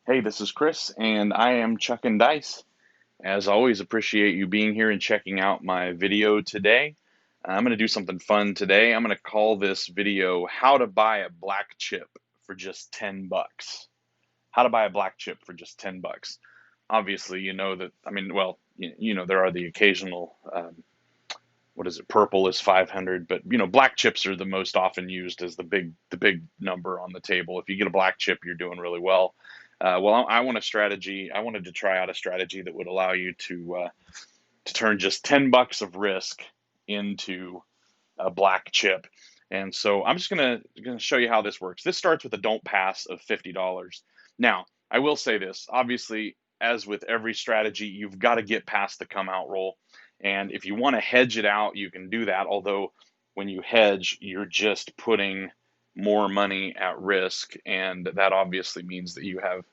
Hey, this is Chris, and I am chucking dice. As always, appreciate you being here and checking out my video today. I'm going to do something fun today. I'm going to call this video How to Buy a Black Chip for Just 10 Bucks. How to buy a black chip for just 10 bucks. Obviously, you know that, well, there are the occasional, what is it, purple is 500, but, black chips are the most often used as the big number on the table. If you get a black chip, you're doing really well. Well, I want a strategy. I wanted to try out a strategy that would allow you to turn just 10 bucks of risk into a black chip. And so I'm just gonna show you how this works. This starts with a don't pass of $50. Now, I will say this. Obviously, as with every strategy, you've got to get past the come out roll. And if you want to hedge it out, you can do that. Although when you hedge, you're just putting more money at risk, and that obviously means that you have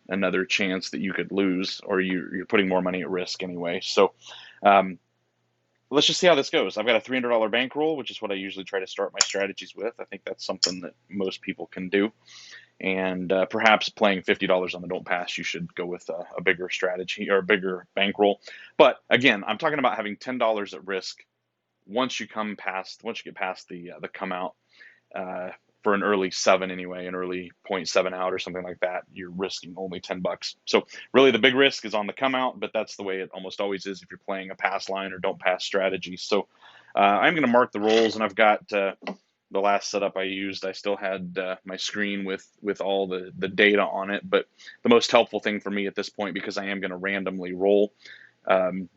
another chance that you could lose, or you're putting more money at risk anyway. So um, let's just see how this goes. I've got a $300 bankroll, which is what I usually try to start my strategies with. I think that's something that most people can do. And perhaps playing $50 on the don't pass, you should go with a bigger strategy or a bigger bankroll. But again, I'm talking about having $10 at risk once you get past the come out. Uh, for an early seven anyway, an early point 0.7 out or something like that, you're risking only 10 bucks. So really the big risk is on the come out, but that's the way it almost always is if you're playing a pass line or don't pass strategy. So I'm going to mark the rolls, and I've got the last setup I used. I still had my screen with all the data on it, but the most helpful thing for me at this point, because I am going to randomly roll, I'm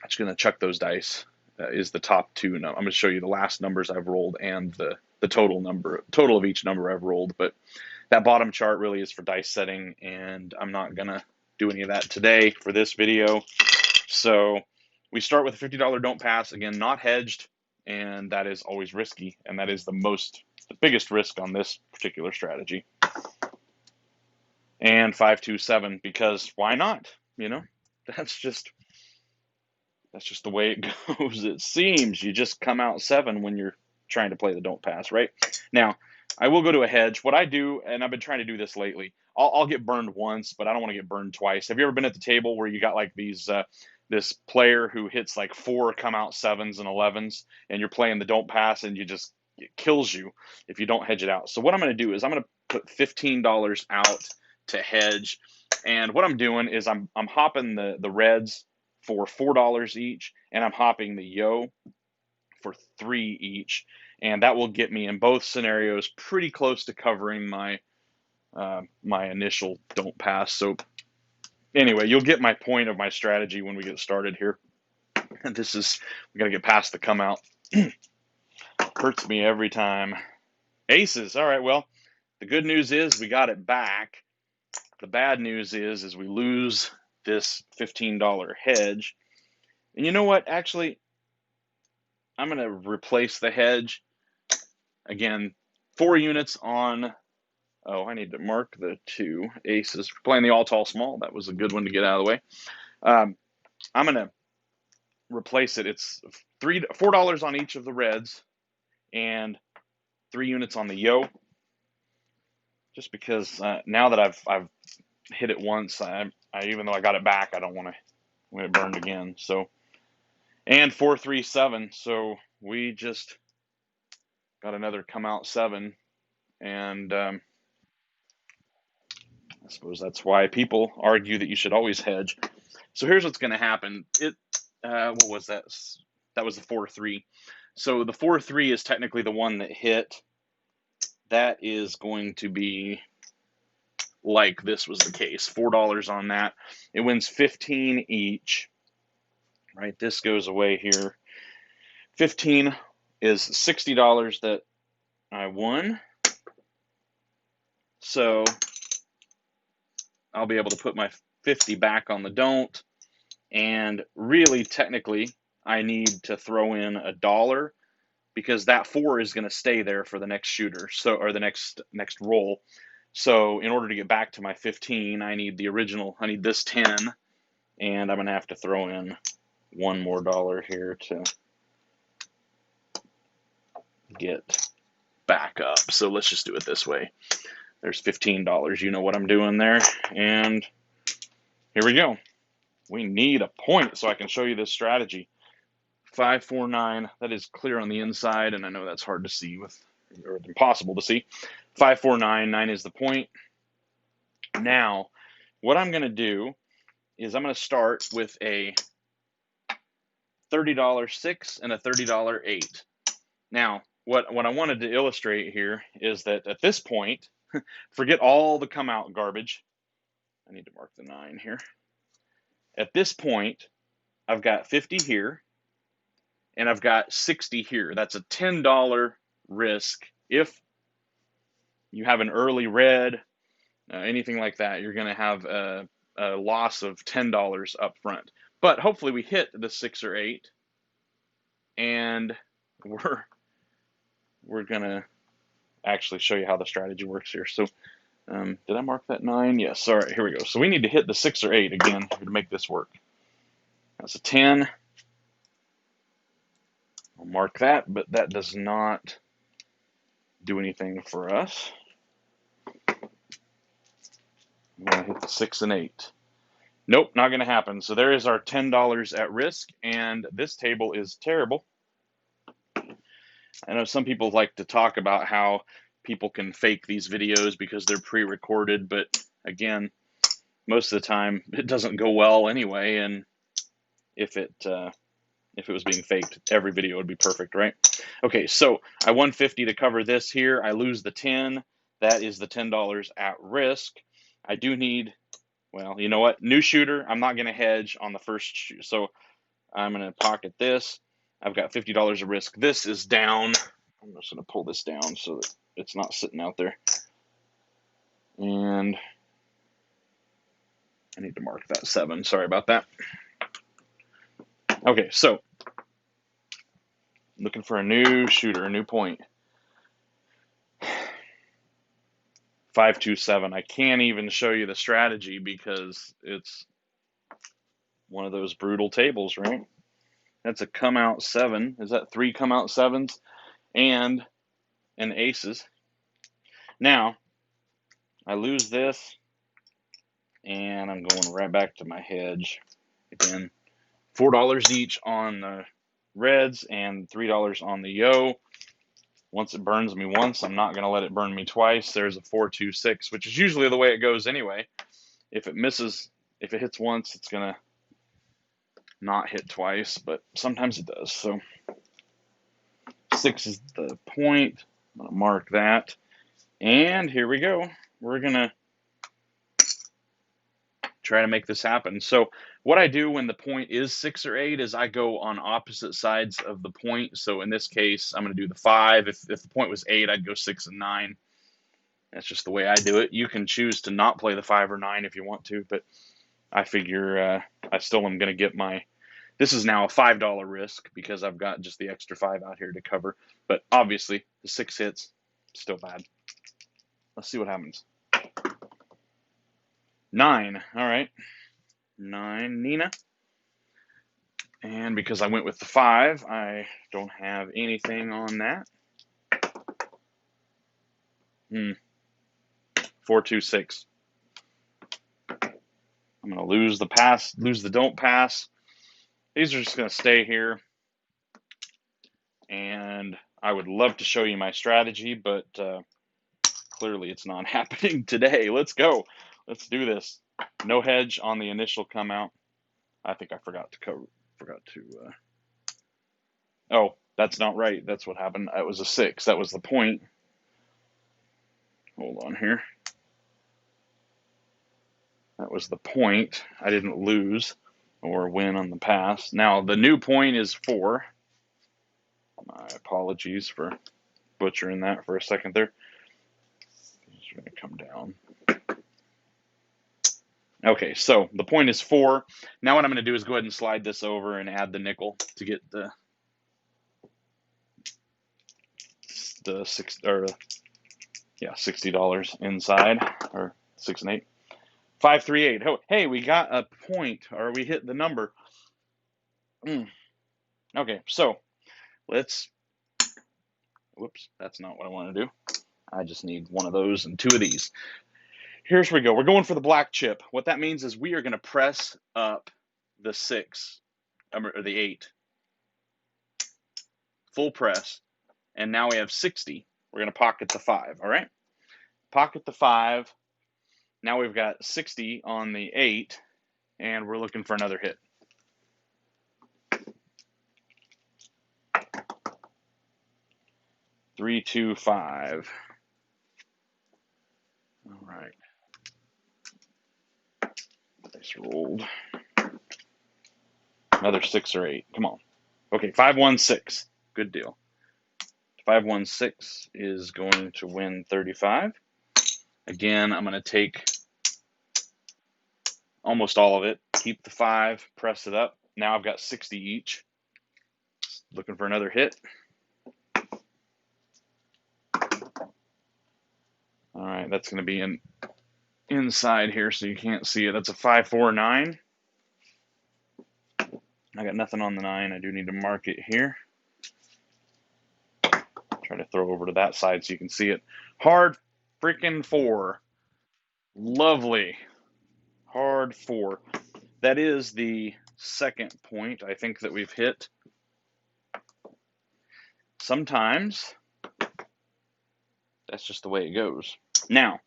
just going to chuck those dice, is the top two. Now I'm going to show you the last numbers I've rolled and the total of each number I've rolled. But that bottom chart really is for dice setting, and I'm not going to do any of that today for this video. So we start with a $50 don't pass, again, not hedged, and that is always risky, and that is the biggest risk on this particular strategy. And 527, because why not? That's just that's just the way it goes. It seems you just come out seven when you're trying to play the don't pass, right? Now, I will go to a hedge. What I do, and I've been trying to do this lately, I'll get burned once, but I don't want to get burned twice. Have you ever been at the table where you got like this player who hits like four come out sevens and 11s, and you're playing the don't pass, and it kills you if you don't hedge it out. So what I'm going to do is I'm going to put $15 out to hedge, and what I'm doing is I'm hopping the reds for $4 each, and I'm hopping the yo for 3 each, and that will get me in both scenarios pretty close to covering my initial don't pass. So anyway, you'll get my point of my strategy when we get started here. We got to get past the come out. Hurts me every time. Aces. All right, well, the good news is we got it back. The bad news is we lose this $15 hedge. And you know what? Actually, I'm going to replace the hedge. Again, 4 units on. Oh, I need to mark the 2 aces. Playing the all tall small. That was a good one to get out of the way. I'm going to replace it. It's $4 on each of the reds and 3 units on the yo. Just because now that I've hit it once, I even though I got it back, I don't want to it burned again. So, and 437. So we just got another come out 7, and I suppose that's why people argue that you should always hedge. So here's what's going to happen. What was that? That was the 4-3. So the 4-3 is technically the one that hit. That is going to be like this was the case. $4 on that. It wins 15 each. Right, this goes away here. 15 is $60 that I won. So I'll be able to put my 50 back on the don't. And really, technically, I need to throw in $1 because that 4 is going to stay there for the next shooter, or the next roll. So in order to get back to my 15, I need this 10, and I'm going to have to throw in $1 more here to get back up. So let's just do it this way. There's $15. You know what I'm doing there. And here we go. We need a point so I can show you this strategy. 549, that is clear on the inside, and I know that's hard to see or impossible to see. 549, 9 is the point. Now, what I'm going to do is I'm going to start with a $30 6 and a $30 8. Now, what I wanted to illustrate here is that at this point, forget all the come out garbage. I need to mark the 9 here. At this point, I've got 50 here, and I've got 60 here. That's a $10 risk. If you have an early red, anything like that, you're going to have a loss of $10 up front. But hopefully we hit the 6 or 8, and we're going to actually show you how the strategy works here. So did I mark that 9? Yes. All right, here we go. So we need to hit the 6 or 8 again to make this work. That's a 10. I'll mark that, but that does not do anything for us. I'm going to hit the 6 and 8. Nope, not going to happen. So there is our $10 at risk, and this table is terrible. I know some people like to talk about how people can fake these videos because they're pre-recorded, but again, most of the time it doesn't go well anyway, and if it was being faked, every video would be perfect, right? Okay, so I won 50 to cover this here. I lose the 10. That is the $10 at risk. I do need, well, you know what? New shooter, I'm not going to hedge on the first shoot. So I'm going to pocket this. I've got $50 of risk. This is down. I'm just going to pull this down so that it's not sitting out there. And I need to mark that 7. Sorry about that. Okay, so looking for a new shooter, a new point. 527. I can't even show you the strategy because it's one of those brutal tables, right? That's a come out 7. Is that 3 come out 7s and an aces? Now, I lose this, and I'm going right back to my hedge again. $4 each on the reds and $3 on the yo. Once it burns me once, I'm not going to let it burn me twice. There's a 4-2-6, which is usually the way it goes anyway. If it misses, if it hits once, it's going to not hit twice, but sometimes it does. So 6 is the point. I'm going to mark that. And here we go. We're going to try to make this happen. So what I do when the point is 6 or 8 is I go on opposite sides of the point. So in this case, I'm going to do the 5. If the point was 8, I'd go 6 and 9. That's just the way I do it. You can choose to not play the 5 or 9 if you want to, but I figure I still am going to get my, this is now a $5 risk because I've got just the extra 5 out here to cover. But obviously, the 6 hits, still bad. Let's see what happens. 9, all right. 9, Nina. And because I went with the 5, I don't have anything on that. 4-2-6. I'm going to lose the pass, lose the don't pass. These are just going to stay here. And I would love to show you my strategy, but clearly it's not happening today. Let's go. Let's do this. No hedge on the initial come out. I think I forgot to oh, that's not right. That's what happened. That was a 6. That was the point. Hold on here. That was the point. I didn't lose or win on the pass. Now, the new point is 4. My apologies for butchering that for a second there. It's going to come down. Okay, so the point is 4. Now what I'm going to do is go ahead and slide this over and add the nickel to get the $60 inside, or 6 and 8. 538. Oh, hey, we got a point, or we hit the number. Okay, so let's. Whoops, that's not what I want to do. I just need one of those and two of these. Here's where we go. We're going for the black chip. What that means is we are going to press up the 6 or the 8. Full press. And now we have 60. We're going to pocket the 5, all right? Pocket the 5. Now we've got 60 on the 8, and we're looking for another hit. Three, 2, 5. All right. Dice rolled. Another 6 or 8. Come on. Okay, 5, 1, 6. Good deal. 5, 1, 6 is going to win 35. Again, I'm going to take almost all of it. Keep the 5, press it up. Now I've got 60 each. Looking for another hit. All right, that's going to be inside here so you can't see it. That's a 5, 4, 9. I got nothing on the 9. I do need to mark it here. Try to throw over to that side so you can see it. Hard freaking 4. Lovely. Hard 4. That is the second point I think that we've hit. Sometimes that's just the way it goes. Now,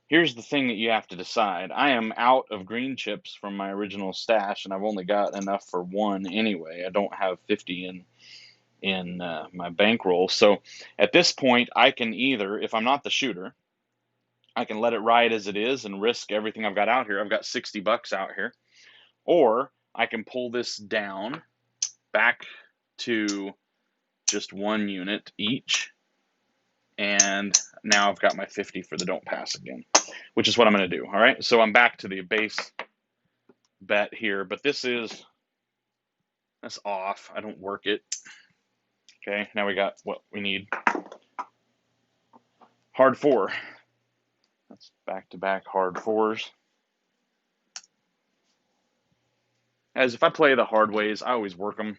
here's the thing that you have to decide. I am out of green chips from my original stash, and I've only got enough for 1 anyway. I don't have 50 in my bankroll. So at this point, I can either, if I'm not the shooter, I can let it ride as it is and risk everything I've got out here. I've got 60 bucks out here. Or I can pull this down back to just 1 unit each. And now I've got my 50 for the don't pass again, which is what I'm going to do. All right. So I'm back to the base bet here, but that's off. I don't work it. Okay. Now we got what we need. Hard 4. That's back-to-back hard 4s. As if I play the hard ways, I always work them.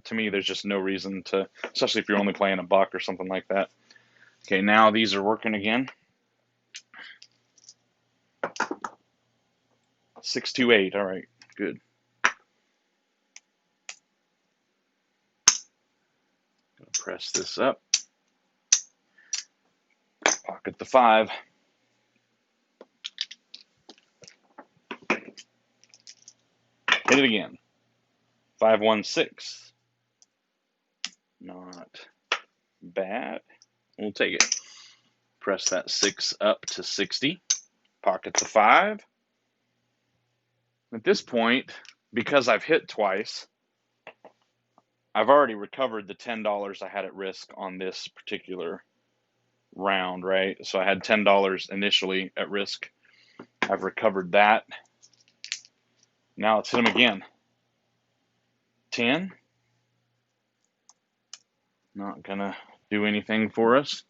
To me, there's just no reason to, especially if you're only playing $1 or something like that. Okay, now these are working again. 6, 2, 8. All right, good. Press this up. Pocket the 5. Hit it again. 5, 1, 6. Not bad. We'll take it. Press that 6 up to 60. Pocket the 5. At this point, because I've hit twice, I've already recovered the $10 I had at risk on this particular round, right? So I had $10 initially at risk. I've recovered that. Now let's hit them again. 10. Not gonna do anything for us.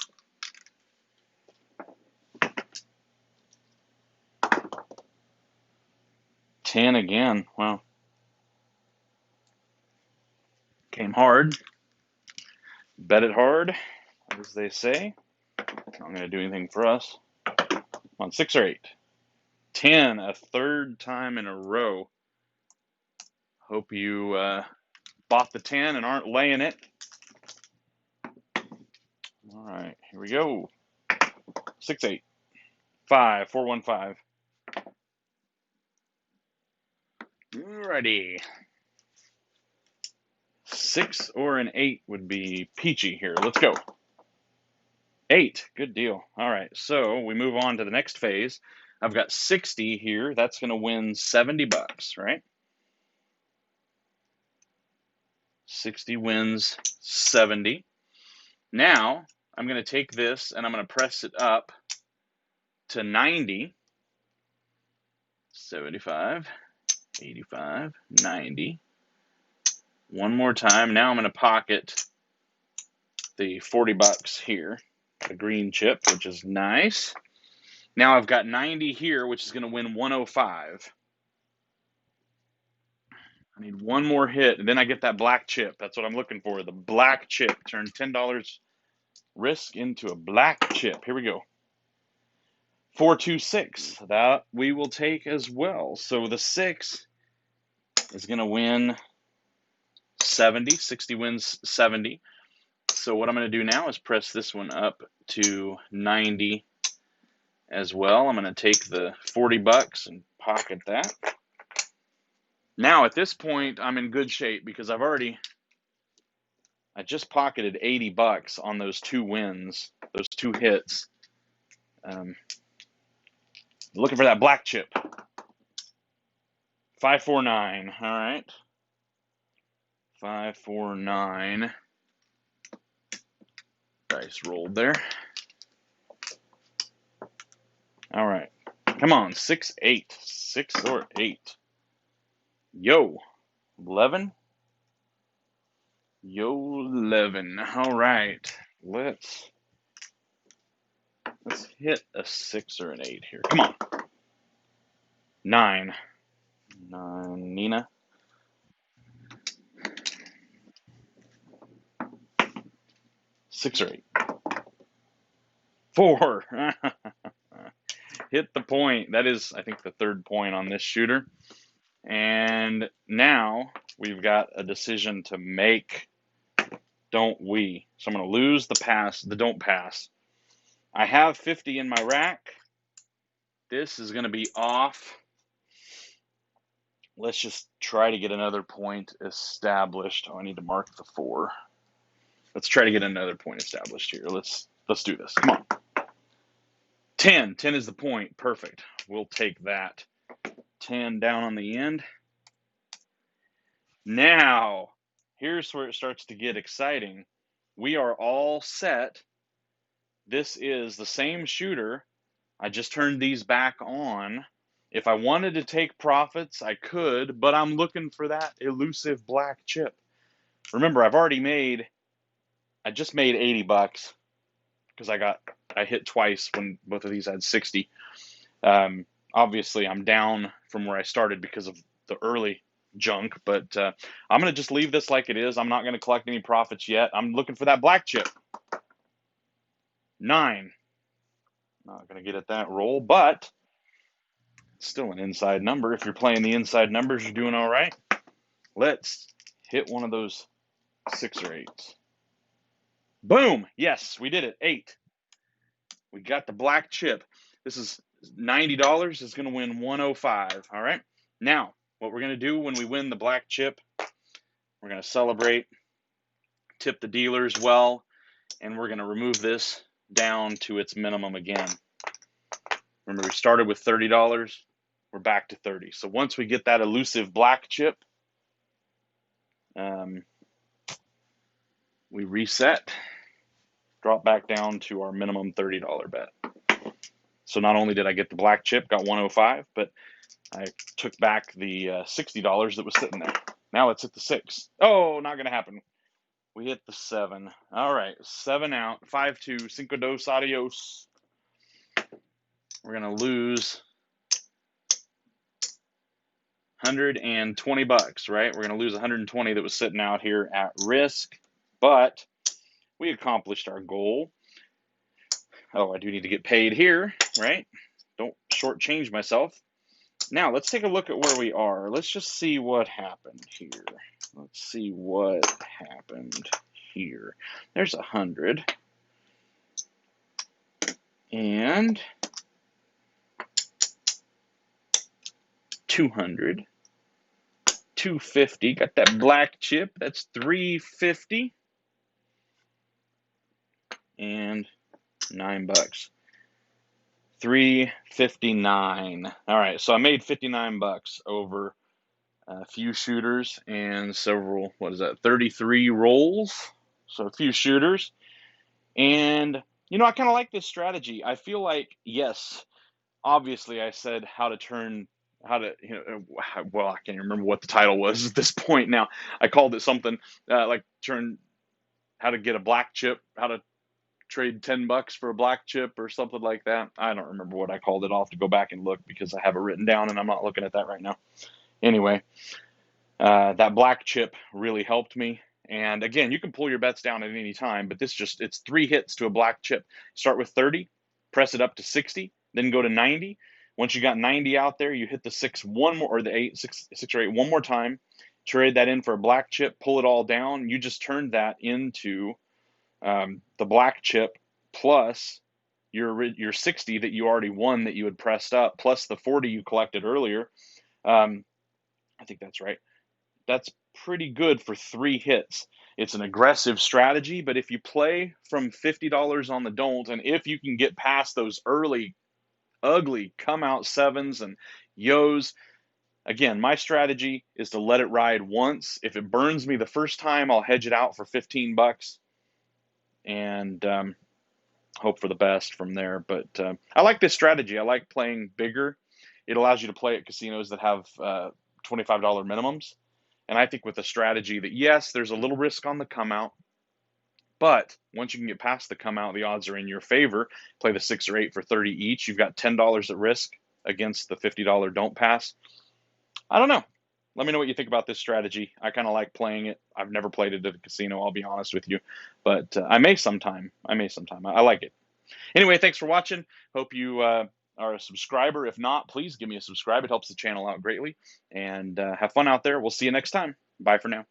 $10 again. Wow. Came hard. Bet it hard, as they say. Not going to do anything for us. On 6 or 8. 10, a third time in a row. Hope you bought the 10 and aren't laying it. All right, here we go. 6, 8. 5, 4, 1, 5. Alrighty. 6 or an 8 would be peachy here. Let's go. 8, good deal. All right, so we move on to the next phase. I've got 60 here. That's going to win 70 bucks, right? 60 wins 70. Now, I'm going to take this and I'm going to press it up to 90. 75, 85, 90. One more time. Now I'm going to pocket the 40 bucks here, the green chip, which is nice. Now I've got 90 here, which is going to win 105. I need one more hit, and then I get that black chip. That's what I'm looking for, the black chip. Turn $10 risk into a black chip. Here we go. 426. That we will take as well. So the 6 is going to win 70. 60 wins 70. So what I'm going to do now is press this one up to 90 as well. I'm going to take the 40 bucks and pocket that. Now at this point, I'm in good shape because I just pocketed 80 bucks on those 2 wins, those 2 hits. Looking for that black chip. 549. All right. 549. Dice rolled there. All right. Come on. 6, 8. 6 or 8. Yo. 11. Yo, 11. All right. Let's hit a 6 or an 8 here. Come on. 9. 9. Nina. 6 or 8. 4. Hit the point. That is, I think, the 3rd point on this shooter. And now we've got a decision to make, don't we? So I'm going to lose the don't pass. I have 50 in my rack. This is going to be off. Let's just try to get another point established. Oh, I need to mark the 4. Let's try to get another point established here. Let's do this. Come on. 10. 10 is the point. Perfect. We'll take that. 10 down on the end. Now, here's where it starts to get exciting. We are all set. This is the same shooter. I just turned these back on. If I wanted to take profits, I could, but I'm looking for that elusive black chip. Remember, I just made 80 bucks because I hit twice when both of these had 60. Obviously, I'm down from where I started because of the early junk, but I'm going to just leave this like it is. I'm not going to collect any profits yet. I'm looking for that black chip. 9. Not going to get at that roll, but still an inside number. If you're playing the inside numbers, you're doing all right. Let's hit one of those 6 or 8s. Boom. Yes, we did it. 8. We got the black chip. This is $90. Is going to win 105. All right. Now, what we're going to do when we win the black chip, we're going to celebrate, tip the dealers well, and we're going to remove this down to its minimum again. Remember, we started with $30. We're back to 30. So once we get that elusive black chip, we reset, drop back down to our minimum $30 bet. So not only did I get the black chip, got 105, but I took back the $60 that was sitting there. Now let's hit the 6. Oh, not going to happen. We hit the 7. All right, 7 out. 5-2. Cinco dos adios. We're going to lose 120 bucks, right? We're going to lose 120 that was sitting out here at risk, but we accomplished our goal. Oh, I do need to get paid here, right? Don't shortchange myself. Now, let's take a look at where we are. Let's just see what happened here. Let's see what happened here. There's 100. And 200. 250. Got that black chip. That's 350. And $9. 359. All right, so I made 59 bucks over a few shooters and several, 33 rolls. So a few shooters. And, I kind of like this strategy. I feel like, yes, obviously I said I can't remember what the title was at this point now. I called it something like how to get a black chip, how to trade 10 bucks for a black chip or something like that. I don't remember what I called it. I'll have to go back and look because I have it written down and I'm not looking at that right now. Anyway, that black chip really helped me. And again, you can pull your bets down at any time, but it's 3 hits to a black chip. Start with 30, press it up to 60, then go to 90. Once you got 90 out there, you hit the six one more, or the six or eight one more time, trade that in for a black chip, pull it all down. You just turned that into the black chip plus your 60 that you already won that you had pressed up, plus the 40 you collected earlier. Um, I think that's right. That's pretty good for 3 hits. It's an aggressive strategy, but if you play from $50 on the don't, and if you can get past those early, ugly come out sevens and yos, again, my strategy is to let it ride once. If it burns me the first time, I'll hedge it out for 15 bucks and hope for the best from there. But I like this strategy. I like playing bigger. It allows you to play at casinos that have $25 minimums. And I think with a strategy that, yes, there's a little risk on the come out, but once you can get past the come out, the odds are in your favor. Play the 6 or 8 for 30 each. You've got $10 at risk against the $50 don't pass. I don't know. Let me know what you think about this strategy. I kind of like playing it. I've never played it at a casino, I'll be honest with you, but I may sometime. I like it. Anyway, thanks for watching. Hope you are a subscriber. If not, please give me a subscribe. It helps the channel out greatly. And have fun out there. We'll see you next time. Bye for now.